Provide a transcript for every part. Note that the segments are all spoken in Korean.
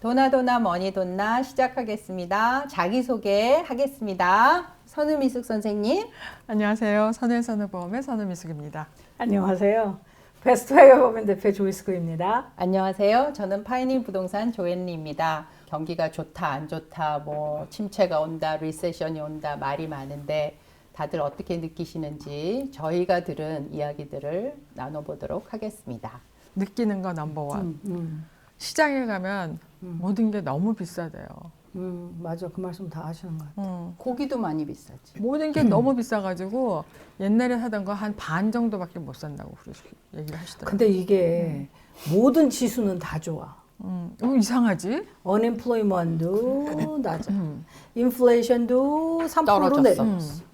도나도나 머니돈나 시작하겠습니다. 자기소개 하겠습니다. 선우미숙 선생님. 안녕하세요. 선일선우보험의 선우미숙입니다. 안녕하세요. 베스트웨이어보험 대표 조이스구입니다. 안녕하세요. 저는 파이닝 부동산 조앤리입니다. 경기가 좋다 안 좋다 뭐 침체가 온다 리세션이 온다 말이 많은데 다들 어떻게 느끼시는지 저희가 들은 이야기들을 나눠보도록 하겠습니다. 느끼는 거 넘버원. 시장에 가면 모든 게 너무 비싸대요. 맞아. 그 말씀 다 하시는 것 같아요. 고기도 많이 비싸지. 모든 게 너무 비싸가지고 옛날에 사던 거 한 반 정도밖에 못 산다고 얘기를 하시더라고요. 근데 이게 모든 지수는 다 좋아. 이상하지? unemployment도 낮아. 인플레이션도 3%로 떨어졌어. 내려왔어.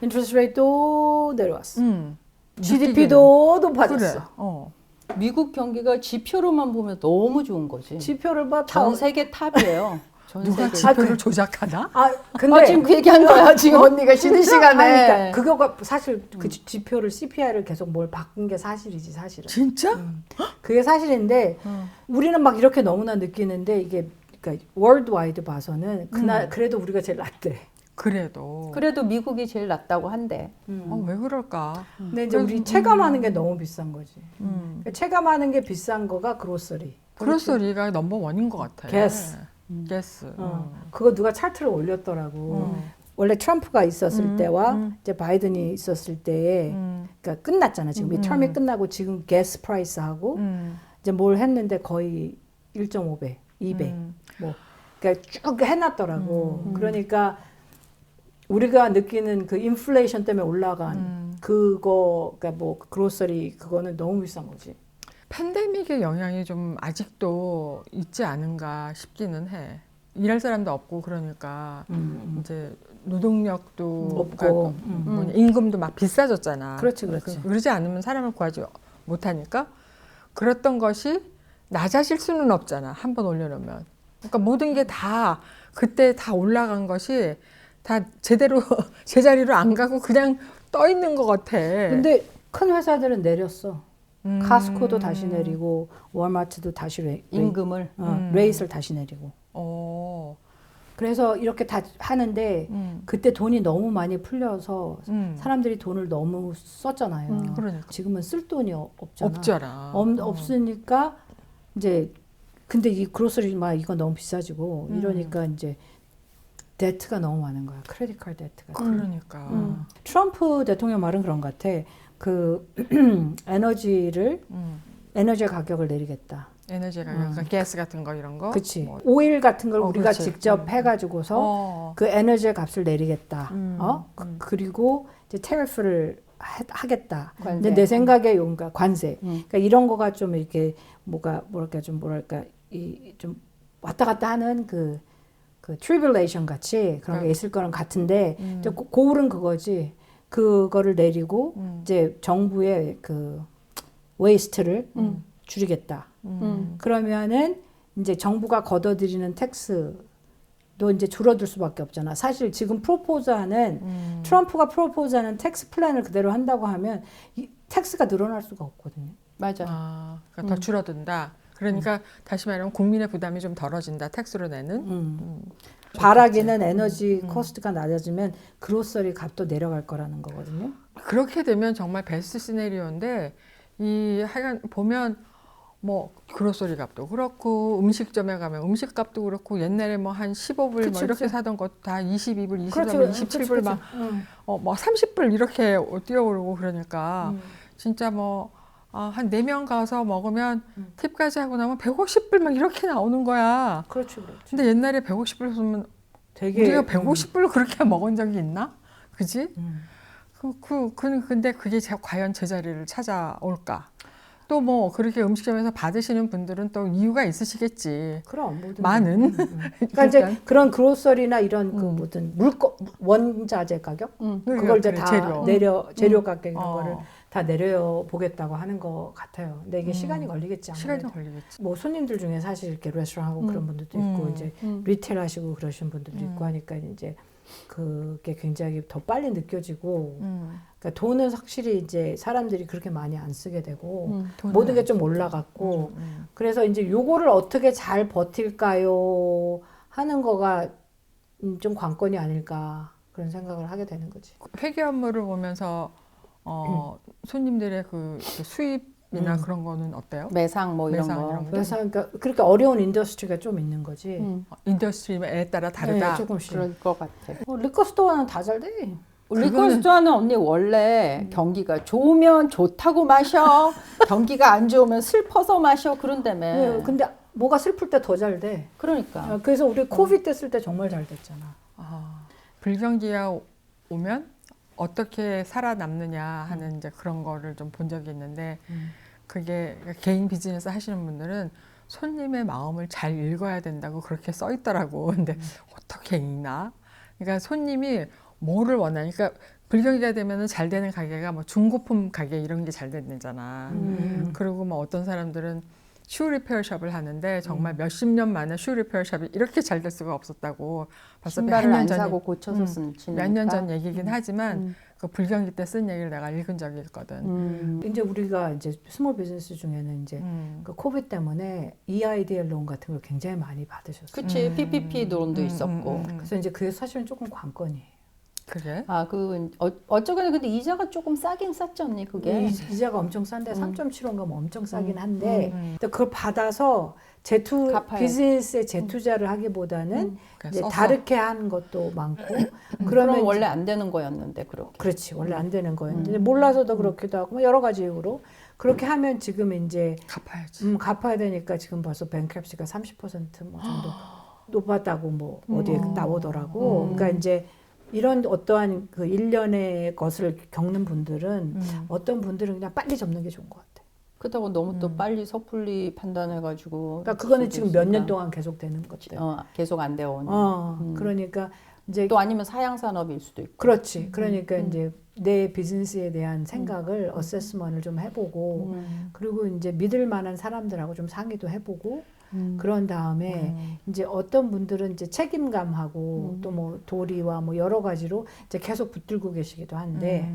인트레스트 레이트도 내려왔어. 느끼기는. GDP도 높아졌어. 그래. 미국 경기가 지표로만 보면 너무 좋은 거지. 지표를 봐. 전 세계 탑이에요. 전 누가 세계. 지표를 조작하나? 근데 지금 그 얘기한 거야. 지금 언니가 쉬는 시간에. 그러니까 그거가 사실 그 지표를 CPI를 계속 뭘 바꾼 게 사실이지 사실은. 진짜? 그게 사실인데 우리는 막 이렇게 너무나 느끼는데 이게 그러니까 월드와이드 봐서는 그날 그래도 우리가 제일 낫대. 그래도 미국이 제일 낫다고 한대. 왜 그럴까? 근데 이제 우리 체감하는 게 너무 비싼 거지. 그러니까 체감하는 게 비싼 거가 그로서리. 그로서리가 넘버원인 것 같아. 게스. 게스. 그거 누가 차트를 올렸더라고. 원래 트럼프가 있었을 때와 이제 바이든이 있었을 때에 그러니까 끝났잖아. 지금 이 텀이 끝나고 지금 게스 프라이스하고 이제 뭘 했는데 거의 1.5배, 2배 뭐 그러니까 쭉 해놨더라고. 그러니까 우리가 느끼는 그 인플레이션 때문에 올라간 그거 그러니까 뭐 그로서리 그거는 너무 비싼 거지. 팬데믹의 영향이 좀 아직도 있지 않은가 싶기는 해. 일할 사람도 없고 그러니까 이제 노동력도 없고 뭐냐, 임금도 막 비싸졌잖아. 그렇지. 그러지 않으면 사람을 구하지 못하니까 그랬던 것이 낮아질 수는 없잖아. 한번 올려놓으면. 그러니까 모든 게 다 그때 다 올라간 것이 다 제대로 제자리로 안 가고 그냥 떠 있는 것 같아. 근데 큰 회사들은 내렸어. 카스코도 다시 내리고 월마트도 다시 임금을. 레이스를 다시 내리고. 그래서 이렇게 다 하는데 그때 돈이 너무 많이 풀려서 사람들이 돈을 너무 썼잖아요. 그러니까. 지금은 쓸 돈이 없잖아. 없잖아. 없으니까 이제 근데 이 그로서리 막 이거 너무 비싸지고 이러니까 이제 데트가 너무 많은 거야. 크레딧 카드 데트가. 그러니까. 트럼프 대통령 말은 그런 것 같아. 그 에너지 가격을 내리겠다. 에너지 가격, 그러니까 가스 같은 거 이런 거. 그치. 뭐. 오일 같은 걸 우리가 그렇지. 직접 해가지고서 그 에너지 값을 내리겠다. 그리고 이제 테리프를 하겠다. 근데 내 생각에 뭔가 관세. 그러니까 이런 거가 좀 이렇게 뭐랄까 이 좀 왔다 갔다 하는 그 트리블레이션 같이 그런 게 있을 거는 같은데 고울은 그거지. 그거를 내리고 이제 정부의 그 웨이스트를 줄이겠다. 그러면은 이제 정부가 걷어들이는 텍스도 이제 줄어들 수밖에 없잖아. 사실 지금 트럼프가 프로포즈하는 텍스 플랜을 그대로 한다고 하면 이 텍스가 늘어날 수가 없거든요. 맞아. 그러니까 더 줄어든다. 그러니까 다시 말하면 국민의 부담이 좀 덜어진다. 텍스로 내는. 바라기는 에너지 코스트가 낮아지면 그로서리 값도 내려갈 거라는 거거든요. 그렇게 되면 정말 베스트 시나리오인데 하여간 보면 뭐 그로서리 값도 그렇고 음식점에 가면 음식 값도 그렇고 옛날에 뭐 한 15불 뭐 이렇게 사던 것 다 22불, 23불, 27불 막 뭐 30불 이렇게 뛰어오르고 그러니까 진짜 뭐 한 4명 가서 먹으면 팁까지 하고 나면 150불 막 이렇게 나오는 거야. 그렇지. 근데 옛날에 150불 쓰면 되게 우리가 150불 그렇게 먹은 적이 있나? 그지? 근데 그게 과연 제자리를 찾아올까? 또 뭐 그렇게 음식점에서 받으시는 분들은 또 이유가 있으시겠지. 그럼 모든 많은. 그러니까 이제 그런 그로서리나 이런 그 모든 원자재 가격 그걸 이제 다 재료. 재료 가격 이런 거를 다 내려보겠다고 하는 것 같아요. 근데 이게 시간이 걸리겠지. 시간이 아무래도. 걸리겠지. 뭐 손님들 중에 사실 이렇게 레스토랑 하고 그런 분들도 있고 이제 리테일 하시고 그러신 분들도 있고 하니까 이제 그게 굉장히 더 빨리 느껴지고 그러니까 돈은 확실히 이제 사람들이 그렇게 많이 안 쓰게 되고 모든 게 좀 올라갔고 그래서 이제 요거를 어떻게 잘 버틸까요 하는 거가 좀 관건이 아닐까 그런 생각을 하게 되는 거지. 회계 업무를 보면서 손님들의 그 수입이나 그런 거는 어때요? 매상 뭐 이런 매상 거. 이런 거? 그래서 그러니까 그렇게 어려운 인더스트리가 좀 있는 거지. 인더스트리에 따라 다르다. 네, 조금씩. 그럴 것 같아. 리커 스토어는 다 잘 돼. 리코스토어는 언니 원래 경기가 좋으면 좋다고 마셔. 경기가 안 좋으면 슬퍼서 마셔. 그런다며. 네, 근데 뭐가 슬플 때 더 잘 돼. 그러니까. 그래서 우리 코비드 때 쓸 때 정말 잘 됐잖아. 불경기가 오면 어떻게 살아남느냐 하는 이제 그런 거를 좀 본 적이 있는데 그게 개인 비즈니스 하시는 분들은 손님의 마음을 잘 읽어야 된다고 그렇게 써 있더라고. 근데 어떻게 읽나? 그러니까 손님이 뭐를 원하니까 그러니까 불경기가 되면은 잘 되는 가게가 뭐 중고품 가게 이런 게 잘 되잖아. 그리고 뭐 어떤 사람들은 슈 리페어샵을 하는데 정말 몇십 년 만에 슈 리페어샵이 이렇게 잘 될 수가 없었다고 벌써 신발을 안 사고 고쳐서 신으니까. 몇 년 전 얘기긴 하지만 그 불경기 때 쓴 얘기를 내가 읽은 적이 있거든. 이제 우리가 이제 스몰 비즈니스 중에는 이제 그 코비드 때문에 EIDL 론 같은 걸 굉장히 많이 받으셨어요. 그치. PPP 돈도 있었고. 그래서 이제 그게 사실은 조금 관건이에요. 그래? 아, 그 어쩌거나 근데 이자가 조금 싸긴 쌌지 언니 그게. 이자가 엄청 싼데 3.75인가 뭐 엄청 싸긴 한데 근데 그걸 받아서 갚아야지. 비즈니스에 재투자를 하기보다는 이제 써서. 다르게 한 것도 많고 그러면 그러면 원래 안 되는 거였는데 그렇게. 그렇지 원래 안 되는 거였는데 몰라서도 그렇기도 하고 뭐 여러 가지 이유로 그렇게 하면 지금 이제 갚아야지. 갚아야 되니까 지금 벌써 뱅크랩시가 30%뭐 정도 높았다고 뭐 어디에 나오더라고. 그러니까 이제 이런 어떠한 그 일련의 것을 겪는 분들은 어떤 분들은 그냥 빨리 접는 게 좋은 것 같아. 그렇다고 너무 또 빨리 섣불리 판단해가지고. 그러니까 그거는 지금 몇 년 동안 계속 되는 것들. 계속 안 되어 오는. 그러니까 이제 또 아니면 사양 산업일 수도 있고. 그렇지. 그러니까 이제 내 비즈니스에 대한 생각을 어세스먼을 좀 해보고 그리고 이제 믿을 만한 사람들하고 좀 상의도 해보고 그런 다음에 이제 어떤 분들은 이제 책임감하고 또 뭐 도리와 뭐 여러 가지로 이제 계속 붙들고 계시기도 한데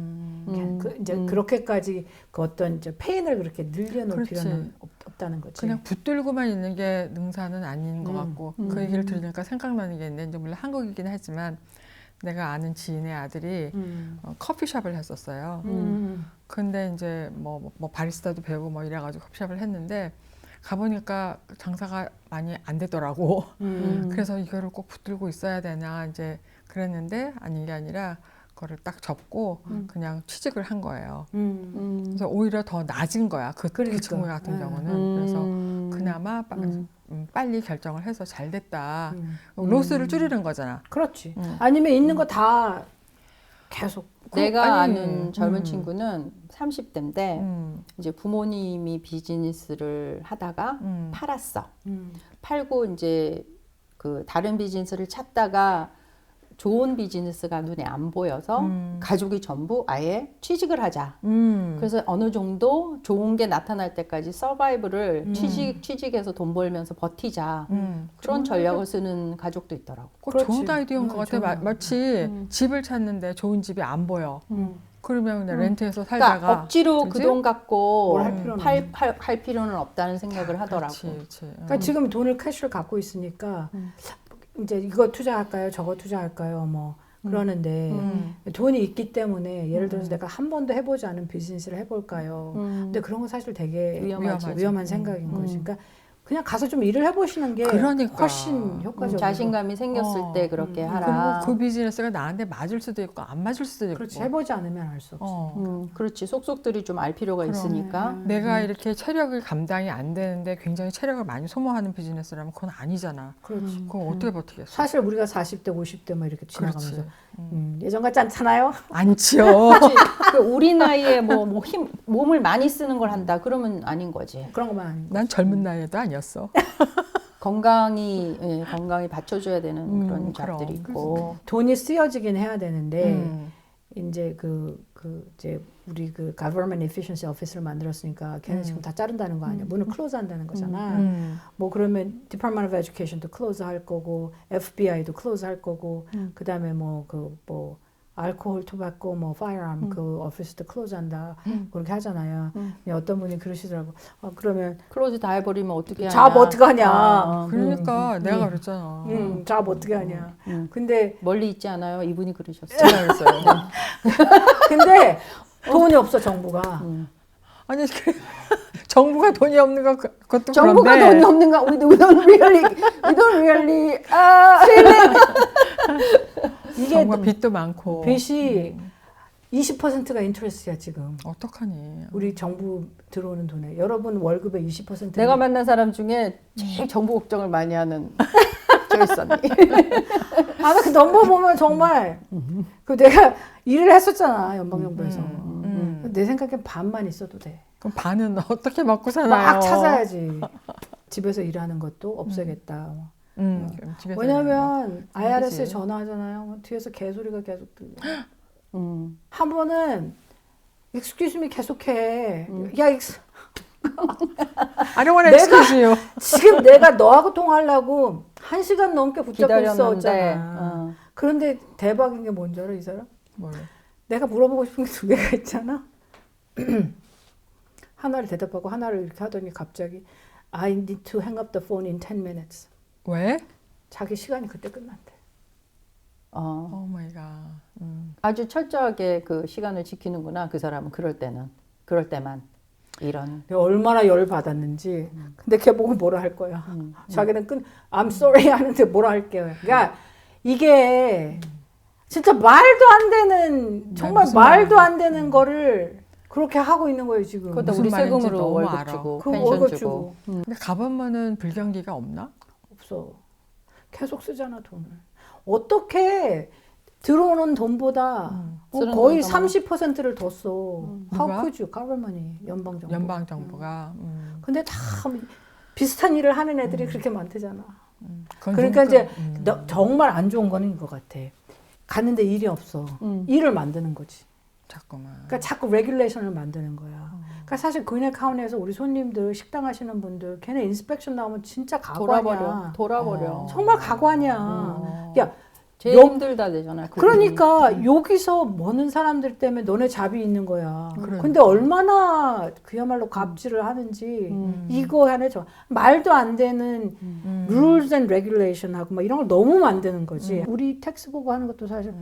이제 그렇게까지 그 어떤 이제 페인을 그렇게 늘려놓을 그렇지. 필요는 없다는 거지. 그냥 붙들고만 있는 게 능사는 아닌 것 같고 그 얘기를 들으니까 생각나는 게 있는데 이제 물론 한국이긴 하지만 내가 아는 지인의 아들이 커피숍을 했었어요. 근데 이제 뭐 바리스타도 배우고 뭐 이래가지고 커피숍을 했는데 가보니까 장사가 많이 안 되더라고. 그래서 이거를 꼭 붙들고 있어야 되나 이제 그랬는데 아닌 게 아니라 그거를 딱 접고 그냥 취직을 한 거예요. 그래서 오히려 더 낮은 거야. 그 친구 같은 경우는. 그래서 그나마 빨리 결정을 해서 잘 됐다. 로스를 줄이는 거잖아. 그렇지. 아니면 있는 거 다 계속. 내가 아는 젊은 친구는 30대인데 이제 부모님이 비즈니스를 하다가 팔았어. 팔고 이제 그 다른 비즈니스를 찾다가 좋은 비즈니스가 눈에 안 보여서 가족이 전부 아예 취직을 하자. 그래서 어느 정도 좋은 게 나타날 때까지 서바이브를 취직해서 돈 벌면서 버티자. 그런 전략을 쓰는 가족도 있더라고. 좋은 아이디어인 것 같아. 마치 집을 찾는데 좋은 집이 안 보여. 그러면 그냥 렌트해서 살다가 그러니까 억지로 그치? 그 돈 갖고 뭘 할 필요는 할 필요는 없다는 생각을 하더라고. 그렇지. 그러니까 지금 돈을 캐시를 갖고 있으니까 이제 이거 투자할까요? 저거 투자할까요? 뭐 그러는데 돈이 있기 때문에 예를 들어서 내가 한 번도 해보지 않은 비즈니스를 해볼까요? 근데 그런 건 사실 되게 위험한 생각인 거지. 그러니까 그냥 가서 좀 일을 해보시는 게 그러니까. 훨씬 효과적이고 자신감이 생겼을 때 그렇게 하라. 그리고 그 비즈니스가 나한테 맞을 수도 있고 안 맞을 수도 있고. 그렇지. 해보지 않으면 알 수 없어. 그렇지. 속속들이 좀 알 필요가 있으니까. 내가 이렇게 체력이 감당이 안 되는데 굉장히 체력을 많이 소모하는 비즈니스라면 그건 아니잖아. 그렇지. 그럼 어떻게 버티겠어? 사실 우리가 40대, 50대 뭐 이렇게 지나가면서 예전 같지 않잖아요. 않지요. 그렇지. 그 우리 나이에 몸을 많이 쓰는 걸 한다. 그러면 아닌 거지. 그런 것만 아닌 거. 난 젊은 나이에도 아니었어. 건강이 받쳐줘야 되는 그런 잡들이 그럼. 있고. 돈이 쓰여지긴 해야 되는데 이제 이제 우리 그 Government Efficiency Office를 만들었으니까 걔네 지금 다 자른다는 거 아니야? 문을 클로즈 한다는 거잖아. 뭐 그러면 Department of Education도 클로즈 할 거고, FBI도 클로즈 할 거고, 그 다음에 뭐 알코올, 토바코, 뭐 firearm 그 오피스도 클로즈 한다 그렇게 하잖아요. 근데 어떤 분이 그러시더라고. 그러면 클로즈 다 해버리면 어떻게 하냐. 잡 어떻게 하냐. 그러니까 내가 그랬잖아. 잡 어떻게 하냐. 근데 멀리 있지 않아요? 이분이 그러셨어요. 제가 그랬어요. 근데 돈이 없어 정부가. 아니 정부가 돈이 없는 거 그것도 정부가 그런데 돈이 없는가? We don't really 이게 정부가 빚도 많고 빚이 20%가 인트레스트야 지금. 어떡하니? 우리 정부 들어오는 돈에 여러분 월급의 20%. 내가 만난 사람 중에 제일 정부 걱정을 많이 하는 조이스 언니. 나 그 넘버 보면 정말 그 내가 일을 했었잖아 연방정부에서. 내 생각엔 반만 있어도 돼. 그럼 반은 어떻게 먹고 사나요? 막 찾아야지. 집에서 일하는 것도 없애겠다. 그럼 집에서 왜냐면 IRS에 힘들지. 전화하잖아요. 뒤에서 개소리가 계속 들려. 한 번은 excuse me 계속해. 야, I don't want to excuse you. 지금 내가 너하고 통화하려고 1시간 넘게 붙잡고 기다렸는데. 있었잖아. 그런데 대박인 게 뭔지 알아, 이 사람? 뭘? 내가 물어보고 싶은 게 두 개가 있잖아. 하나를 대답하고 하나를 이렇게 하더니 갑자기 I need to hang up the phone in 10 minutes. 왜? 자기 시간이 그때 끝난대. 오 마이 갓. 아주 철저하게 그 시간을 지키는구나. 그 사람은 그럴 때만 이런. 내가 얼마나 열 받았는지. 근데 걔 보고 뭐라 할 거야. 자기는 I'm sorry 하는데 뭐라 할게요. 그러니까 이게 진짜 말도 안 되는 정말 무슨 말도 말이야. 안 되는 거를 그렇게 하고 있는 거예요 지금. 그것도 무슨 우리 말인지 세금으로 너무 월급 알아. 주고 그 펜션 월급 주고. 주고. 근데 가보면은 불경기가 없나? 없어. 계속 쓰잖아 돈을. 어떻게 들어오는 돈보다 쓰는 거의 돈이 더 30%를 더 써. 누가? How could you? government이 연방 정부. 연방 정부가. 근데 다 비슷한 일을 하는 애들이 그렇게 많대잖아. 그건 그러니까 누굴까? 이제 정말 안 좋은 거는 이거 같아. 갔는데 일이 없어. 일을 만드는 거지. 자꾸만. 그러니까 자꾸 레귤레이션을 만드는 거야. 그러니까 사실 그네 카운티에서 우리 손님들 식당 하시는 분들 걔네 인스펙션 나오면 진짜 가관이야. 돌아버려. 정말 가관이야. 야, 제일 힘들다 되잖아요. 그러니까 여기서 머는 사람들 때문에 너네 잡이 있는 거야. 근데 얼마나 그야말로 갑질을 하는지 이거 하네 저 말도 안 되는 rules and regulation 하고 막 이런 걸 너무 만드는 거지. 우리 텍스 보고 하는 것도 사실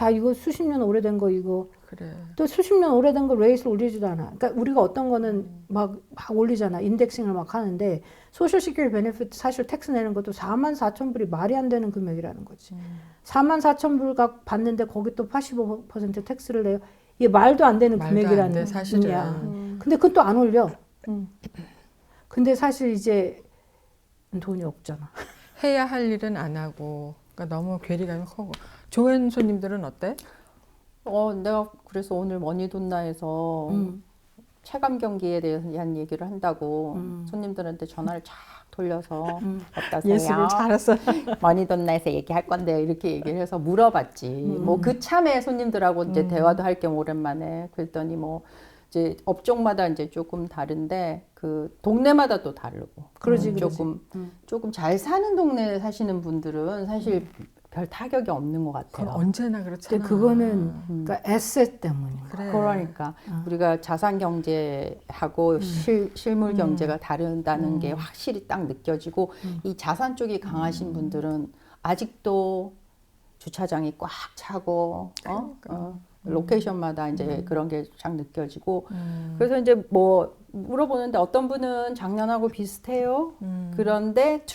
야 이거 수십 년 오래된 거 이거 그래. 또 수십 년 오래된 거 레이스를 올리지도 않아. 그러니까 우리가 어떤 거는 막 올리잖아. 인덱싱을 막 하는데 소셜 시큐리티 베네피트 사실 텍스 내는 것도 44,000불이 말이 안 되는 금액이라는 거지. 44,000불 받는데 거기 또 85% 텍스를 내요. 이게 말도 안 되는 말도 안 금액이라는 돼, 사실은. 거야. 근데 그건 또 안 올려. 근데 사실 이제 돈이 없잖아. 해야 할 일은 안 하고. 그러니까 너무 괴리감이 크고. 조연 손님들은 어때? 내가 그래서 오늘 머니돈나에서 체감 경기에 대한 얘기를 한다고 손님들한테 전화를 쫙 돌려서 어떠세요? 예습을 잘했어. 머니돈나에서 얘기할 건데요. 이렇게 얘기를 해서 물어봤지. 뭐 그 참에 손님들하고 이제 대화도 할 겸 오랜만에 그랬더니 뭐 이제 업종마다 이제 조금 다른데 그 동네마다 또 다르고. 그러지, 조금 잘 사는 동네에 사시는 분들은 사실 별 타격이 없는 것 같아요. 그건 언제나 그렇잖아. 근데 그거는 그러니까 에셋 때문인 거야. 그래. 그러니까 우리가 자산 경제하고 실물 경제가 다르다는 게 확실히 딱 느껴지고 이 자산 쪽이 강하신 분들은 아직도 주차장이 꽉 차고 로케이션마다 이제 그런 게 쫙 느껴지고 그래서 이제 뭐 물어보는데 어떤 분은 작년하고 비슷해요. 그런데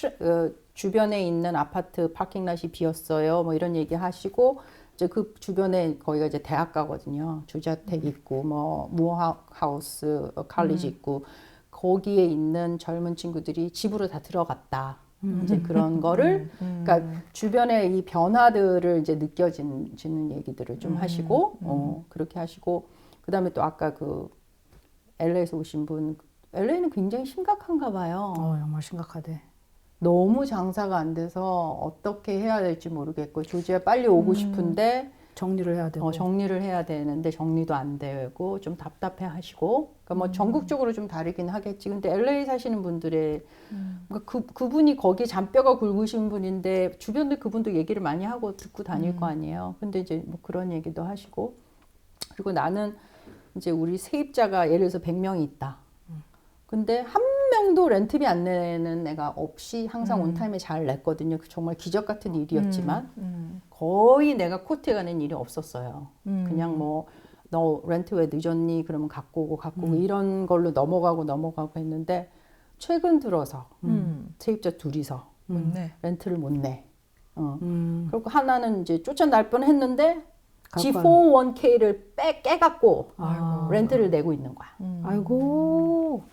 주변에 있는 아파트 파킹랏이 비었어요. 뭐 이런 얘기 하시고 이제 그 주변에 거기가 이제 대학가거든요. 주저택 있고 뭐 무어하우스 칼리지 있고 거기에 있는 젊은 친구들이 집으로 다 들어갔다. 이제 그런 거를 그러니까 주변에 이 변화들을 이제 느껴지는 얘기들을 좀 하시고 그렇게 하시고 그다음에 또 아까 그 LA에서 오신 분 LA는 굉장히 심각한가 봐요. 정말 심각하대. 너무 장사가 안 돼서 어떻게 해야 될지 모르겠고 조지아 빨리 오고 싶은데 정리를 해야 되고. 정리를 해야 되는데 정리도 안 되고 좀 답답해 하시고. 그러니까 뭐 전국적으로 좀 다르긴 하겠지. 근데 LA 사시는 분들의 그러니까 그분이 거기 잔뼈가 굵으신 분인데 주변에 그분도 얘기를 많이 하고 듣고 다닐 거 아니에요. 근데 이제 뭐 그런 얘기도 하시고. 그리고 나는 이제 우리 세입자가 예를 들어서 100명이 있다. 근데 한 명도 렌트비 안 내는 애가 없이 항상 온타임에 잘 냈거든요. 그 정말 기적 같은 일이었지만 거의 내가 코트에 가는 일이 없었어요. 그냥 뭐 너 렌트 왜 늦었니? 그러면 갖고 오고 이런 걸로 넘어가고 했는데 최근 들어서 세입자 둘이서 못 내. 렌트를 못 내. 그리고 하나는 이제 쫓아날 뻔했는데 갖고 G401k를 깨갖고 아이고. 렌트를 내고 있는 거야. 아이고.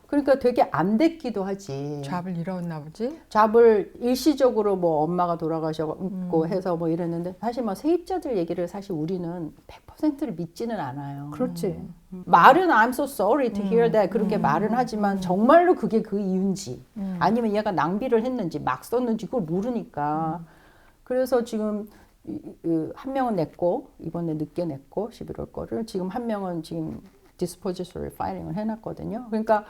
그러니까 되게 안 됐기도 하지. 잡을 잃었나 보지? 잡을 일시적으로 뭐 엄마가 돌아가셨고 해서 뭐 이랬는데 사실 뭐 세입자들 얘기를 사실 우리는 100%를 믿지는 않아요. 그렇지. 말은 I'm so sorry to hear that 그렇게 말은 하지만 정말로 그게 그 이유인지 아니면 얘가 낭비를 했는지 막 썼는지 그걸 모르니까 그래서 지금 한 명은 냈고 이번에 늦게 냈고 11월 거를 지금 한 명은 지금 dispository filing을 해놨거든요. 그러니까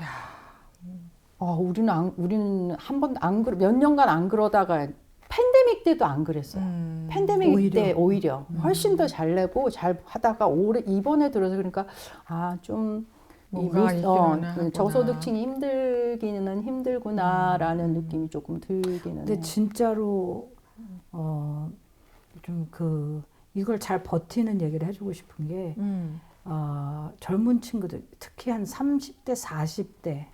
우리는 한 번도 몇 년간 안 그러다가 팬데믹 때도 안 그랬어요. 팬데믹 때 오히려 훨씬 더 잘 내고 잘 하다가 이번에 들어서 그러니까 좀 저소득층이 힘들기는 힘들구나라는 느낌이 조금 들기는 근데 해요. 진짜로 좀 이걸 잘 버티는 얘기를 해주고 싶은 게 젊은 친구들 특히 한 30대, 40대,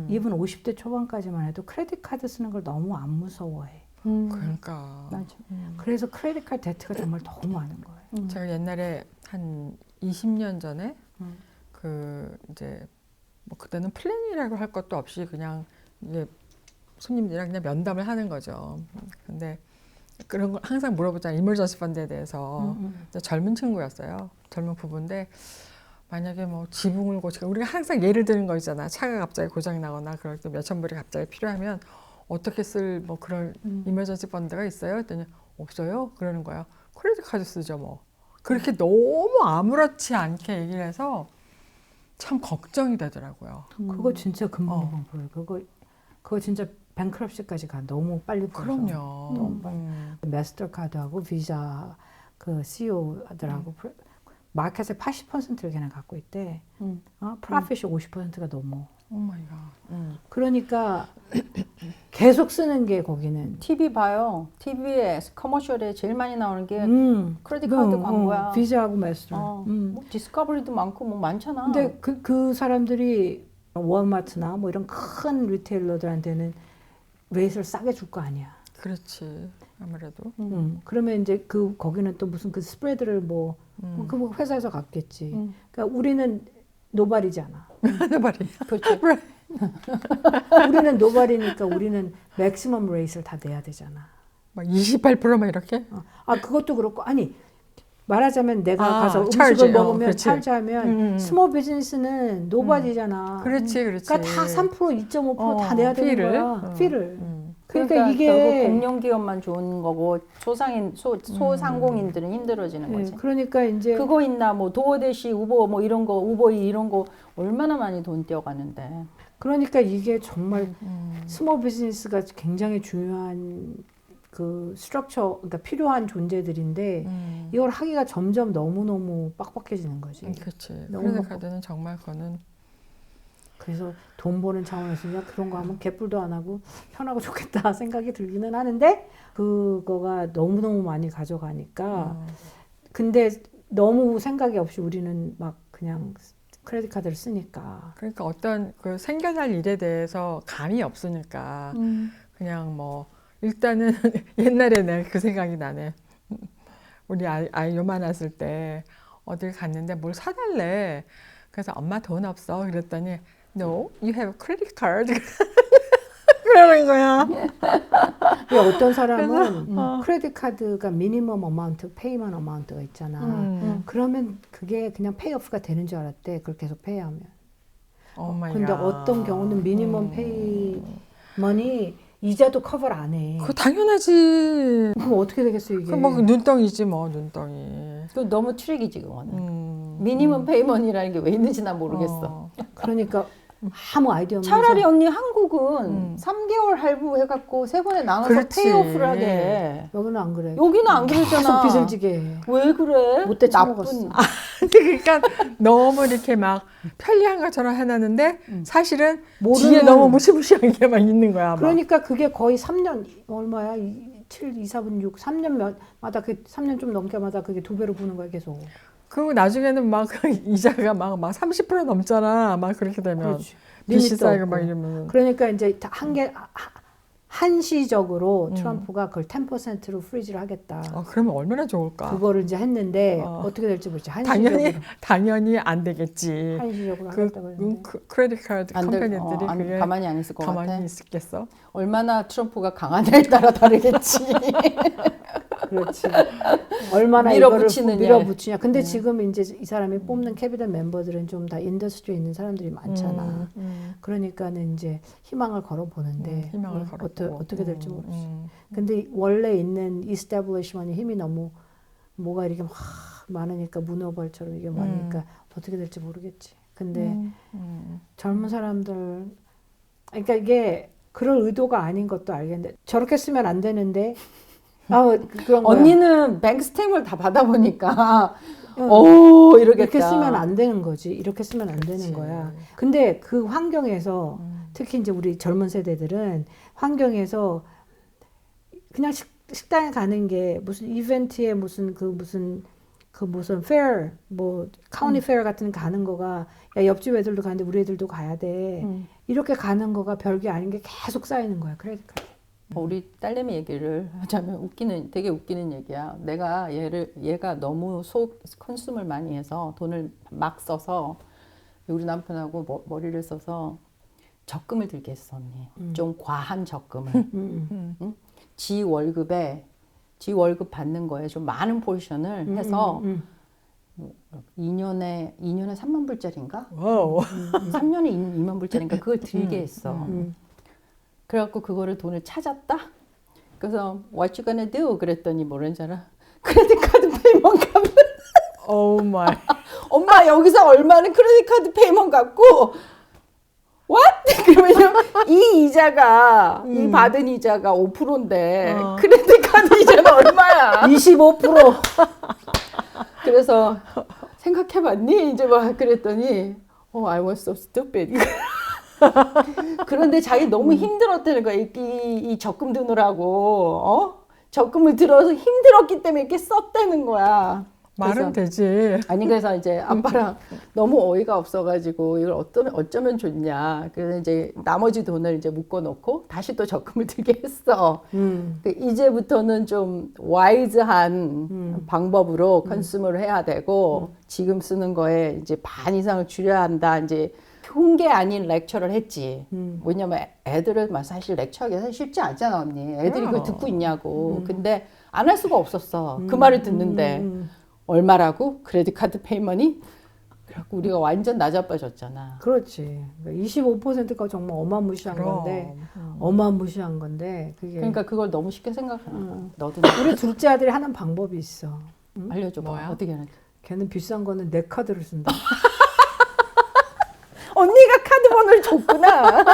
이분 50대 초반까지만 해도 크레딧 카드 쓰는 걸 너무 안 무서워해. 그러니까. 맞아. 그래서 크레딧 카드 데이트가 정말 너무 많은 거예요. 제가 옛날에 한 20년 전에 이제 뭐 그때는 플랜이라고 할 것도 없이 그냥 이제 손님들이랑 그냥 면담을 하는 거죠. 근데 그런 걸 항상 물어보잖아요. 이머전시 펀드에 대해서. 젊은 친구였어요. 젊은 부부인데 만약에 뭐 지붕을 고치고 우리가 항상 예를 드는 거 있잖아. 차가 갑자기 고장 나거나 그럴 때 몇천 불이 갑자기 필요하면 어떻게 쓸 뭐 그런 이머전시 펀드가 있어요? 했더니 없어요. 그러는 거야. 크레딧 카드 쓰죠 뭐. 그렇게 너무 아무렇지 않게 얘기를 해서 참 걱정이 되더라고요. 그거 진짜 금방 보여요. 그거 진짜 뱅크럽시까지 가. 너무 빨리 풀어서. 그럼요. 너무 빨리. 마스터카드하고 비자 CEO들하고 마켓의 80%를 걔네 갖고 있대. 프로핏이 50%가 넘어. 오 마이 갓. 그러니까 계속 쓰는 게 거기는 TV 봐요. TV에 커머셜에 제일 많이 나오는 게 크레딧 카드 광고야. 비자하고 마스터. 뭐 디스커버리도 많고 뭐 많잖아. 근데 그 사람들이 월마트나 뭐 이런 큰 리테일러들한테는 레이스를 싸게 줄 거 아니야. 그렇지. 아무래도. 그러면 이제 거기는 또 무슨 그 스프레드를 그 회사에서 갖겠지. 그러니까 우리는 노발이잖아. 노발이. 그렇죠. 우리는 노발이니까 우리는 맥시멈 레이스를 다 내야 되잖아. 막 28%막 이렇게? 그것도 그렇고 아니 말하자면 내가 가서 찰지. 음식을 먹으면 그렇지. 찰지하면 스몰 비즈니스는 노발이잖아. 그렇지. 그러니까 다 3%, 2.5% 다 내야 되는 피를. 거야. 피를. 그러니까 이게 결국 공룡 기업만 좋은 거고 소상공인들은 힘들어지는 거지. 그러니까 이제 그거 있나 뭐 도어대시 우버 뭐 이런 거 우버이 이런 거 얼마나 많이 돈 떼어가는데. 그러니까 이게 정말 스몰 비즈니스가 굉장히 중요한 그 스트럭처 그러니까 필요한 존재들인데 이걸 하기가 점점 너무 빡빡해지는 거지. 그렇지. 너무 크레딧 카드는 정말 그거는 그래서 돈 버는 차원에서 그런 거 하면 개뿔도 안 하고 편하고 좋겠다 생각이 들기는 하는데 그거가 너무너무 많이 가져가니까 근데 너무 생각이 없이 우리는 막 그냥 크레딧 카드를 쓰니까 그러니까 어떤 그 생겨날 일에 대해서 감이 없으니까 그냥 뭐 일단은 옛날에 내가 그 생각이 나네. 우리 아이 요만했을 때 어딜 갔는데 뭘 사달래. 그래서 엄마 돈 없어. 그랬더니 No, you have a credit card. 그러는 거야. 어떤 사람은 크레딧 카드가 미니멈 어마운트, 페이먼 어마운트가 있잖아. 그러면 그게 그냥 페이오프가 되는 줄 알았대. 그걸 계속 페이하면. 오 마이 근데 갓. 어떤 경우는 미니멈 페이먼이 이자도 커버를 안 해. 그거 당연하지. 그럼 어떻게 되겠어 이게? 그뭐 눈덩이지 뭐 눈덩이. 그 너무 트릭이지 그거는. 미니멈 페이먼이라는 게 왜 있는지 난 모르겠어. 그러니까 아무 아이디어 없는 차라리 언니 한국은 3개월 할부 해갖고 세 번에 나눠서 그렇지. 페이오프를 하게 해. 여기는 안 그래. 여기는 안 계속 그러잖아. 빚을 지게 해. 왜 그래? 못돼 나쁜. 처먹었어. 그러니까 너무 이렇게 막 편리한 것처럼 해놨는데 사실은 뒤에 모르는- 너무 무시무시한 게 막 있는 거야. 막. 그러니까 그게 거의 3년 얼마야? 7, 2, 4분 6, 3년 마다 그 3년 좀 넘게마다 그게 2배로 부는 거야 계속. 그리고 나중에는 막 이자가 막 30% 넘잖아. 막 그렇게 되면 그렇지. 빚이 리밋도 쌓이고 없고. 막 이러면. 그러니까 이제 한시적으로 트럼프가 그걸 10%로 프리즈를 하겠다. 그러면 얼마나 좋을까. 그거를 이제 했는데 어떻게 될지 모르지. 당연히 안 되겠지. 한시적으로 하겠다고 했는데. 크레딧 카드 안 될- 컴퍼니들이 그게 가만히 안 있을 것 가만히 같아. 있겠어. 얼마나 트럼프가 강하냐에 따라 다르겠지. 그렇지. 얼마나 밀어붙이느냐. 이거를 밀어붙이냐. 근데 지금 이제 이 사람이 뽑는 캐비넷 멤버들은 좀 다 인더스트리에 있는 사람들이 많잖아. 그러니까는 이제 희망을 걸어보는데 희망을 걸어보고. 어떻게 될지 모르지. 근데 원래 있는 이스태블리시먼의 힘이 너무 뭐가 이렇게 막 많으니까 문어발처럼 이게 많으니까 어떻게 될지 모르겠지. 근데 젊은 사람들 그러니까 이게 그럴 의도가 아닌 것도 알겠는데 저렇게 쓰면 안 되는데 그런 거야. 언니는 뱅크 스탬을 다 받아보니까 오 이러겠다. 이렇게 쓰면 안 되는 거지. 이렇게 쓰면 안 되는 거야. 근데 그 환경에서 특히 이제 우리 젊은 세대들은 환경에서 그냥 식당에 가는 게 무슨 이벤트에 무슨 페어 뭐 카운티 페어 같은 거 가는 거가 야 옆집 애들도 가는데 우리 애들도 가야 돼. 이렇게 가는 거가 별게 아닌 게 계속 쌓이는 거야. 크레딧 카드. 우리 딸내미 얘기를 하자면 되게 웃기는 얘기야. 얘가 너무 컨숨을 많이 해서 돈을 막 써서 우리 남편하고 머리를 써서 적금을 들게 했어 언니. 좀 과한 적금을. 응? 지 월급 받는 거에 좀 많은 포지션을 해서 2년에 3만 불짜리인가? 와우. 3년에 2만 불짜리인가? 그걸 들게 했어. 그래갖고 그거를 돈을 찾았다? 그래서 what you gonna do? 그랬더니 뭐라는 줄 알아? 크레딧 카드 페이먼 갚는 오 마이. 엄마 여기서 얼마는 크레딧 카드 페이먼 갚고 what? 그러면 이 이자가 이 받은 이자가 5%인데 크레딧 카드 이자는 얼마야? 25%. 그래서 생각해봤니? 이제 막 그랬더니 I was so stupid. 그런데 자기 너무 힘들었다는 거야. 이 적금 드느라고. 적금을 들어서 힘들었기 때문에 이렇게 썼다는 거야. 말은 되지. 아니 그래서 이제 아빠랑 너무 어이가 없어가지고 이걸 어쩌면 좋냐. 그래서 이제 나머지 돈을 이제 묶어놓고 다시 또 적금을 들게 했어. 이제부터는 좀 와이즈한 방법으로 컨슈머를 해야 되고 지금 쓰는 거에 이제 반 이상을 줄여야 한다. 이제 흉계 아닌 렉처를 했지. 왜냐면 애들은 사실 렉처하기 사실 쉽지 않잖아 언니. 애들이 그걸 듣고 있냐고. 근데 안 할 수가 없었어. 그 말을 듣는데. 얼마라고? 크레딧 카드 페이먼이? 그래갖고 우리가 완전 나자빠졌잖아. 그렇지. 25%가 정말 어마무시한 건데, 어마무시한 건데 그게. 그러니까 그걸 너무 쉽게 생각하는 너도 우리 둘째 아들이 하는 방법이 있어. 알려줘봐. 뭐야? 어떻게 하는지. 걔는 비싼 거는 내 카드를 쓴다. 언니가 카드 번호를 줬구나.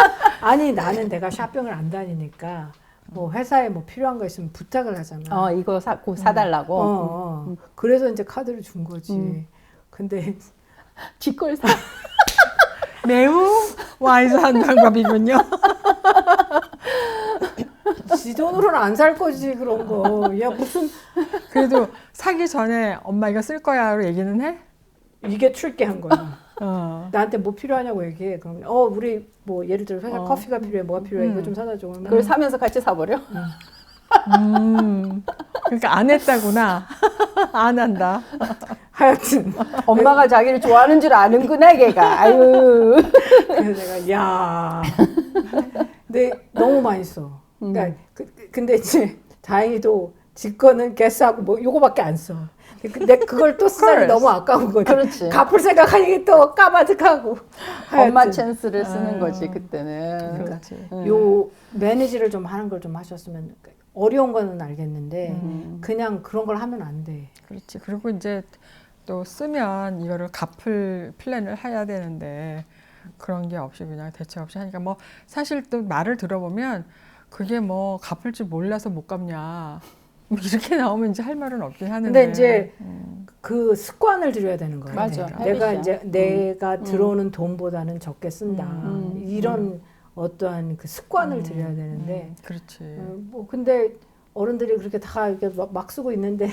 아니 나는 내가 쇼핑을 안 다니니까 뭐 회사에 뭐 필요한 거 있으면 부탁을 하잖아. 이거 꼭 사달라고. 그래서 이제 카드를 준 거지. 근데 지걸 사. 매우 와이즈한 방법이군요. 지 돈으로는 안 살 거지 그런 거. 야 무슨 그래도 사기 전에 엄마 이거 쓸 거야로 얘기는 해? 이게 출게한 거야. 나한테 뭐 필요하냐고 얘기해. 그러면 우리 뭐 예를 들어 회사 커피가 필요해, 뭐가 필요해, 이거 좀 사다 줘. 그걸 사면서 같이 사버려? 그러니까 안 했다구나. 안 한다. 하여튼 엄마가 자기를 좋아하는 줄 아는구나 걔가. 아유. 그래서 내가 야. 근데 너무 많이 써. 그러니까 근데 이제 다행히도 집 거는 게스하고 뭐 요거밖에 안 써. 근데 그걸 또 쓰자니 너무 아까운 거지. 그렇지. 갚을 생각하니 또 까마득하고. 엄마 하여튼. 찬스를 쓰는 거지 그때는. 그렇지. 요 매니지를 좀 하는 걸 좀 하셨으면 어려운 거는 알겠는데 그냥 그런 걸 하면 안 돼. 그렇지. 그리고 이제 또 쓰면 이거를 갚을 플랜을 해야 되는데 그런 게 없이 그냥 대책 없이 하니까 뭐 사실 또 말을 들어보면 그게 뭐 갚을 줄 몰라서 못 갚냐 뭐 이렇게 나오면 이제 할 말은 없긴 하는데. 근데 이제 그 습관을 들여야 되는 거예요. 맞아. 내가 헤비시야. 이제 내가 들어오는 돈보다는 적게 쓴다. 이런 어떠한 그 습관을 들여야 되는데 그렇지. 뭐 근데 어른들이 그렇게 다 이렇게 막 쓰고 있는데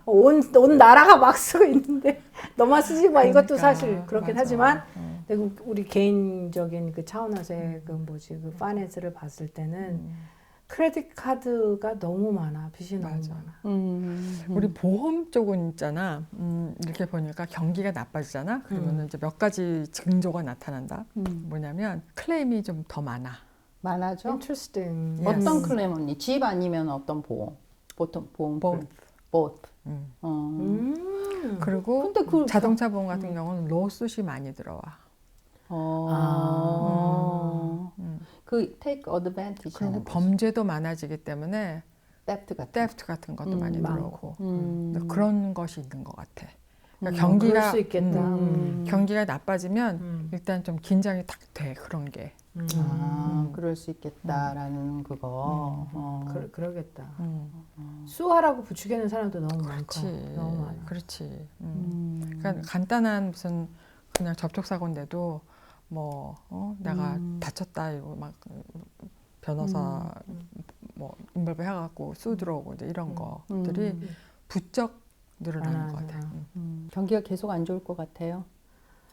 온 나라가 막 쓰고 있는데 너만 쓰지 마. 이것도 그러니까, 사실 그렇긴 맞아. 하지만 근데 우리 개인적인 그 차원에서의 그 뭐지 그 파이낸스를 봤을 때는 크레딧 카드가 너무 많아. 빚이 너무 맞아. 많아. 우리 보험 쪽은 있잖아. 이렇게 보니까 경기가 나빠지잖아. 그러면 이제 몇 가지 징조가 나타난다. 뭐냐면 클레임이 좀 더 많아. 많아져? Interesting. Yes. 어떤 클레임 언니? 집 아니면 어떤 보험? 보통 보험 Both. both. 그리고 근데 그 자동차 보험 같은 경우는 로스시 많이 들어와. 그 take advantage 그리고 하는 거지. 범죄도 많아지기 때문에 theft 같은 theft 같은 것도 많이 많고. 들어오고 그런 것이 있는 것 같아. 그러니까 그럴 경기가 수 있겠다. 경기가 나빠지면 일단 좀 긴장이 딱 돼 그런 게. 그럴 수 있겠다라는 그거. 그러겠다. 수하라고 부추기는 사람도 너무 그렇지. 많고 너무 많아. 그렇지. 그러니까 간단한 무슨 그냥 접촉 사고인데도 뭐 내가 다쳤다 이거 막 변호사 뭐 인벌브 해갖고 수 들어오고 이제 이런 것들이 부쩍 늘어나는 것 같아요. 경기가 계속 안 좋을 것 같아요.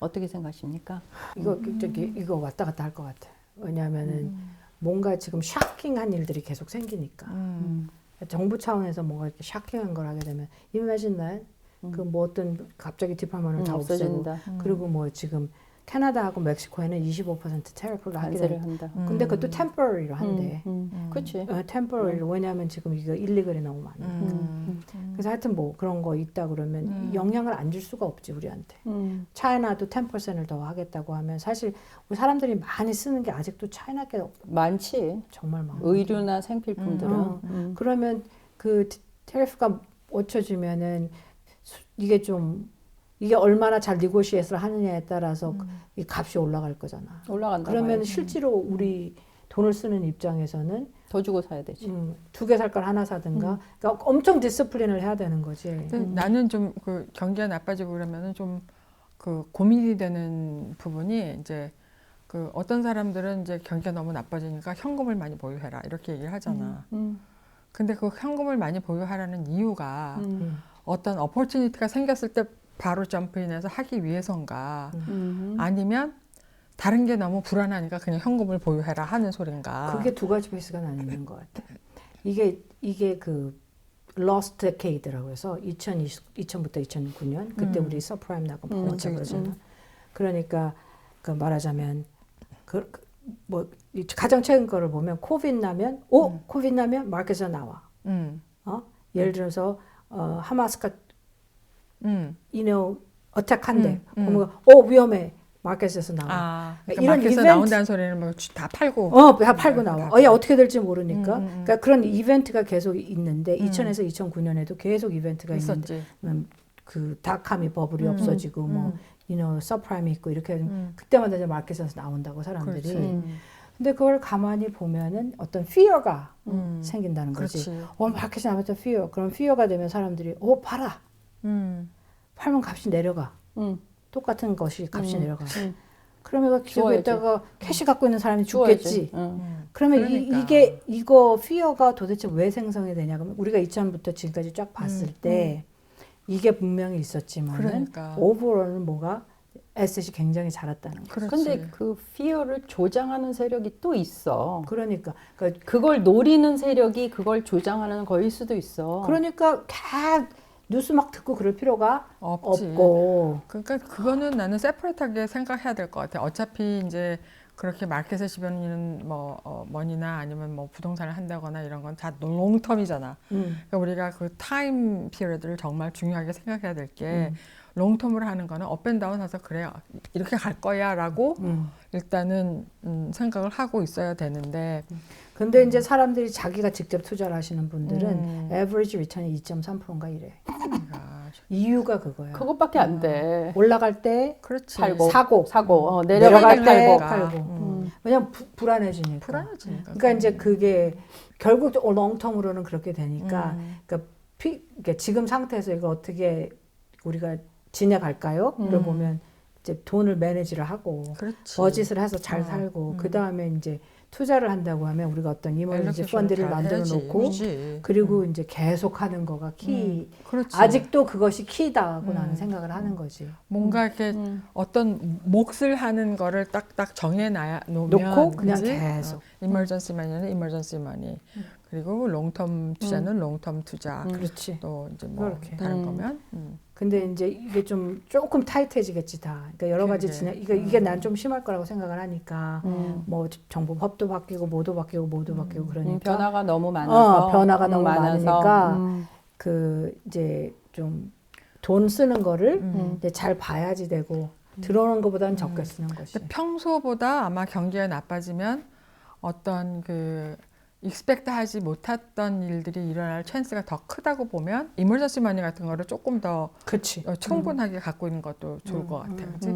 어떻게 생각하십니까? 이거 왔다 갔다 할 것 같아. 왜냐하면은 뭔가 지금 샤킹한 일들이 계속 생기니까 정부 차원에서 뭔가 이렇게 샤킹한 걸 하게 되면 imagine that 그 뭐 어떤 갑자기 디파먼을 다 없애고 없어진다. 그리고 뭐 지금 캐나다하고 멕시코에는 25% 테러프를 하게 관세를 되는. 한다. 근데 그것도 temporary로 한대. 그렇지. temporary로 왜냐하면 지금 이거 일리글이 너무 많아. 그래서 하여튼 뭐 그런 거 있다 그러면 영향을 안 줄 수가 없지 우리한테. 차이나도 10%을 더 하겠다고 하면 사실 우리 사람들이 많이 쓰는 게 아직도 차이나게 많지. 정말 많아. 의류나 생필품들은. 그러면 그 테리프가 맞춰지면은 이게 얼마나 잘 니고시에이트를 하느냐에 따라서 이 값이 올라갈 거잖아. 올라간다. 그러면 봐야지. 실제로 우리 돈을 쓰는 입장에서는 더 주고 사야 되지. 2개 살 걸 하나 사든가. 그러니까 엄청 디스플린을 해야 되는 거지. 근데 나는 좀 그 경기가 나빠지고 그러면은 좀 그 고민이 되는 부분이 이제 그 어떤 사람들은 이제 경기가 너무 나빠지니까 현금을 많이 보유해라 이렇게 얘기를 하잖아. 근데 그 현금을 많이 보유하라는 이유가 어떤 어퍼튜니티가 생겼을 때 바로 점프인해서 하기 위해서인가 아니면 다른 게 너무 불안하니까 그냥 현금을 보유해라 하는 소린가. 그게 두 가지 베이스가 나뉘는 것 같아. 이게 그 lost decade라고 해서 2000부터 2009년 그때 우리 서프라임 나고 먹었다 그러잖아. 그러니까 그 말하자면 뭐 가장 최근 거를 보면 코비드 나면 마켓에서 나와. 예를 들어서 하마스가 어택한대. 그러면 위험해. 마켓에서 나와. 그러니까 이런 마켓에서 이벤트, 나온다는 소리는 뭐 다 팔고. 다 팔고 나와. 야 어떻게 될지 모르니까. 그러니까 그런 이벤트가 계속 있는데 2000에서 2009년에도 계속 이벤트가 있었지. 있는데 그 닷컴이 버블이 없어지고 뭐 서프라임이 있고 이렇게 그때마다 이제 마켓에서 나온다고 사람들이. 그렇지. 근데 그걸 가만히 보면은 어떤 fear가 생긴다는 거지. 그렇지. 마켓에 나왔던 fear. 그럼 fear가 되면 사람들이 팔아. 팔면 값이 내려가. 똑같은 것이 값이 내려가. 그러면 기업에다가 캐시 갖고 있는 사람이 죽겠지. 그러면 그러니까. 이거 fear가 도대체 왜 생성이 되냐? 그러면 우리가 2000부터 지금까지 쫙 봤을 때 이게 분명히 있었지만 그러니까. 오버롤은 뭐가 에셋이 굉장히 자랐다는 거. 근데 그 fear를 조장하는 세력이 또 있어. 그러니까 그걸 노리는 세력이 그걸 조장하는 거일 수도 있어. 그러니까 뉴스 막 듣고 그럴 필요가 없지. 없고. 그러니까 그거는 나는 세퍼레이트하게 생각해야 될 것 같아. 어차피 이제 그렇게 마켓에 집어넣는 머니나 아니면 뭐 부동산을 한다거나 이런 건 다 롱텀이잖아. 그러니까 우리가 그 타임 피리어드를 정말 중요하게 생각해야 될 게 롱텀으로 하는 거는 업앤다운 해서 그래 이렇게 갈 거야라고 일단은 생각을 하고 있어야 되는데 근데 이제 사람들이 자기가 직접 투자를 하시는 분들은 average return이 2.3%인가 이래. 이유가 그거야. 그것밖에 안 돼. 올라갈 때 그렇지. 팔고 사고, 내려갈 때 팔고. 왜냐면 불안해지니까. 불안해지니까. 그러니까 이제 그게 결국 롱텀으로는 그렇게 되니까, 그러니까 지금 상태에서 이거 어떻게 우리가 지내갈까요?를 보면 이제 돈을 매니지를 하고 그렇지. 버짓을 해서 잘 살고 그 다음에 이제 투자를 한다고 하면 우리가 어떤 이머전시 펀드를 만들어 놓고 그리고 이제 계속 하는 거가 키. 그렇지. 아직도 그것이 키다고 나는 생각을 하는 거지. 뭔가 이렇게 어떤 몫을 하는 거를 딱딱 정해놔야 놓고 그냥 그지? 계속. 이머전시 머니는 이머전시 머니. 그리고 롱텀 투자는 롱텀 투자. 그렇지. 또 이제 뭐 그렇게. 다른 거면. 근데 이제 이게 좀 조금 타이트해지겠지 다. 그러니까 여러 가지 이게 난 좀 심할 거라고 생각을 하니까 뭐 정보법도 바뀌고 뭐도 바뀌고 그러니까 변화가 너무 많아서 변화가 너무 많으니까 그 이제 좀 돈 쓰는 거를 이제 잘 봐야지 되고 들어오는 것보다는 적게 쓰는 것이. 평소보다 아마 경기가 나빠지면 어떤 그 익스펙트 하지 못했던 일들이 일어날 찬스가 더 크다고 보면 이머전시 머니 같은 거를 조금 더 그치. 충분하게 갖고 있는 것도 좋을 것 같아요. 그치?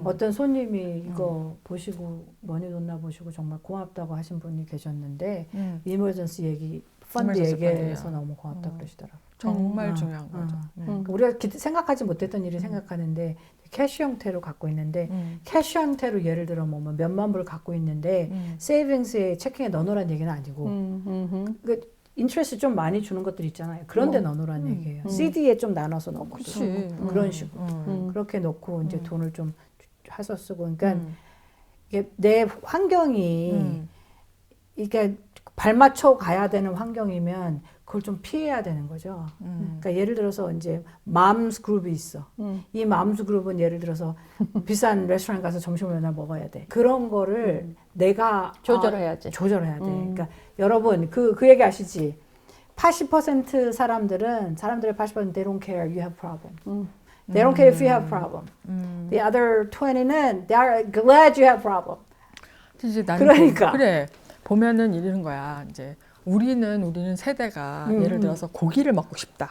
어떤 손님이 이거 보시고 머니 돈나 보시고 정말 고맙다고 하신 분이 계셨는데 이머전시 얘기 펀드 이머전시 얘기해서 펀드요. 너무 고맙다 그러시더라고요. 정말 중요한 거죠. 그러니까 우리가 생각하지 못했던 일을 생각하는데 캐시 형태로 갖고 있는데 캐시 형태로 예를 들어 뭐 몇만 불 갖고 있는데 세이빙스에 체킹에 넣어놓으란 얘기는 아니고 그 인트레스트 좀 많이 주는 것들 있잖아요. 그런데 넣어놓으란 얘기예요. CD에 좀 나눠서 넣고 그런 식으로 그렇게 놓고 이제 돈을 좀 해서 쓰고 그러니까 이게 내 환경이 이게 발맞춰 가야 되는 환경이면 그걸 좀 피해야 되는 거죠. 그러니까 예를 들어서 이제 맘스 그룹이 있어. 이 맘스 그룹은 예를 들어서 비싼 레스토랑 가서 점심을 맨날 먹어야 돼. 그런 거를 내가 조절해야지. 조절해야 돼. 그러니까 여러분 그 얘기 아시지? 80% 사람들의 80% they don't care you have problem. They don't care if you have problem. The other 20는 they are glad you have problem. 이제 나는 그러니까 그래 보면은 이러는 거야. 이제 우리는 세대가 예를 들어서 고기를 먹고 싶다.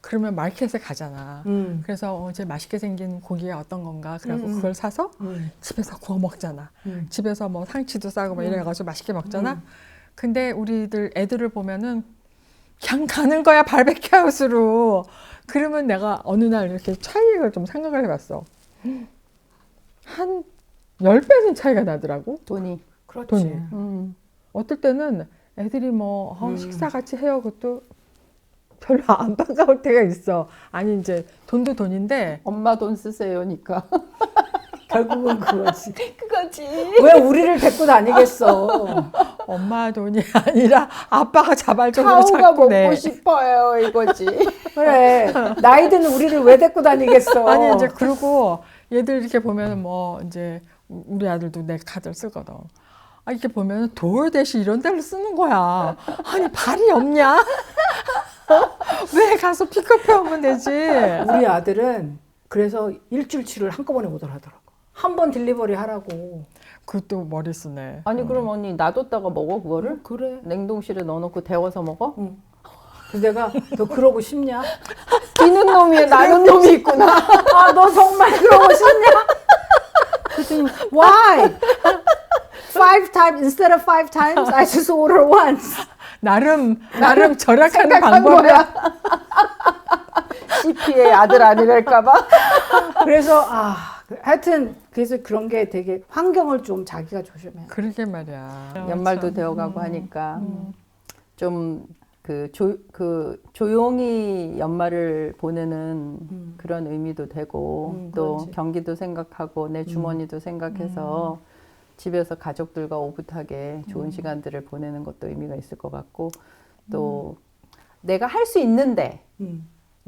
그러면 마켓에 가잖아. 그래서 제일 맛있게 생긴 고기가 어떤 건가. 그래서 그걸 사서 집에서 구워 먹잖아. 집에서 뭐 상치도 싸고 뭐 이래가지고 맛있게 먹잖아. 근데 우리들 애들을 보면은 그냥 가는 거야 바베큐 하우스로. 그러면 내가 어느 날 이렇게 차이를 좀 생각을 해봤어. 한 10배는 차이가 나더라고. 돈이. 그렇지. 돈이. 어떨 때는 애들이 뭐 식사 같이 해요. 그것도 별로 안 반가울 때가 있어. 아니 이제 돈도 돈인데 엄마 돈 쓰세요니까. 결국은 그거지. 그거지. 왜 우리를 데리고 다니겠어? 엄마 돈이 아니라 아빠가 자발적으로 카우가 자꾸 먹고 내. 싶어요 이거지. 그래. 나이 드는 우리를 왜 데리고 다니겠어? 아니 이제 그리고 얘들 이렇게 보면은 뭐 이제 우리 아들도 내 카드를 쓰거든. 이렇게 보면은 도어대시 이런 데를 쓰는 거야. 아니 발이 없냐? 왜 가서 픽업해 오면 되지? 우리 아들은 그래서 일주일치를 한꺼번에 오더라고. 한 번 딜리버리 하라고. 그것도 머리 쓰네. 아니 그럼 언니 놔뒀다가 먹어 그거를? 그래. 냉동실에 넣어놓고 데워서 먹어? 그래서 내가 너 그러고 싶냐? 비는 놈이 나는 놈이 있구나. 아, 너 정말 그러고 싶냐? 그랬더니 why? 5 times instead of 5 times, I just order once. 나름 절약하는 생각한 방법이야. 거야. CP의 아들 아니랄까봐. 그래서 하여튼 그래서 그런 게 되게 환경을 좀 자기가 조심해. 그러게 말이야. 연말도 되어가고 하니까 좀 그 조용히 연말을 보내는 그런 의미도 되고 또 그렇지. 경기도 생각하고 내 주머니도 생각해서 집에서 가족들과 오붓하게 좋은 시간들을 보내는 것도 의미가 있을 것 같고 또 내가 할 수 있는데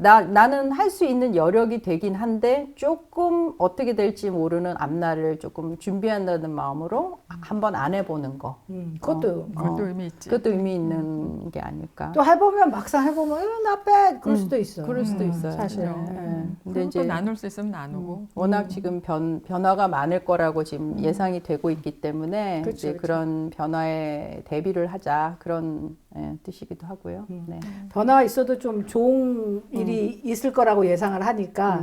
나는 할 수 있는 여력이 되긴 한데 조금 어떻게 될지 모르는 앞날을 조금 준비한다는 마음으로 한번 안 해보는 거. 그것도 그것도 의미 있지. 그것도 의미 있는 게 아닐까. 또 해보면 막상 해보면 not bad 그럴 수도 있어. 그럴 수도 있어요. 사실. 근데 이제 나눌 수 있으면 나누고. 워낙 지금 변화가 많을 거라고 지금 예상이 되고 있기 때문에 그렇죠, 이제 그렇죠. 그런 변화에 대비를 하자 그런 뜻이기도 하고요. 네. 변화가 있어도 좀 좋은 일이 있을 거라고 예상을 하니까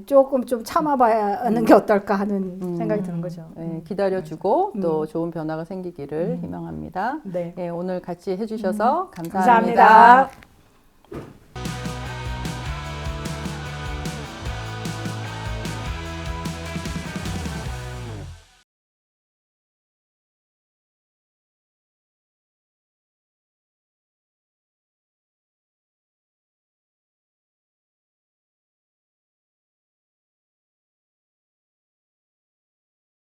조금 좀 참아봐야 하는 게 어떨까 하는 생각이 드는 거죠. 네, 기다려주고 또 좋은 변화가 생기기를 희망합니다. 네. 네, 오늘 같이 해주셔서 감사합니다. 감사합니다.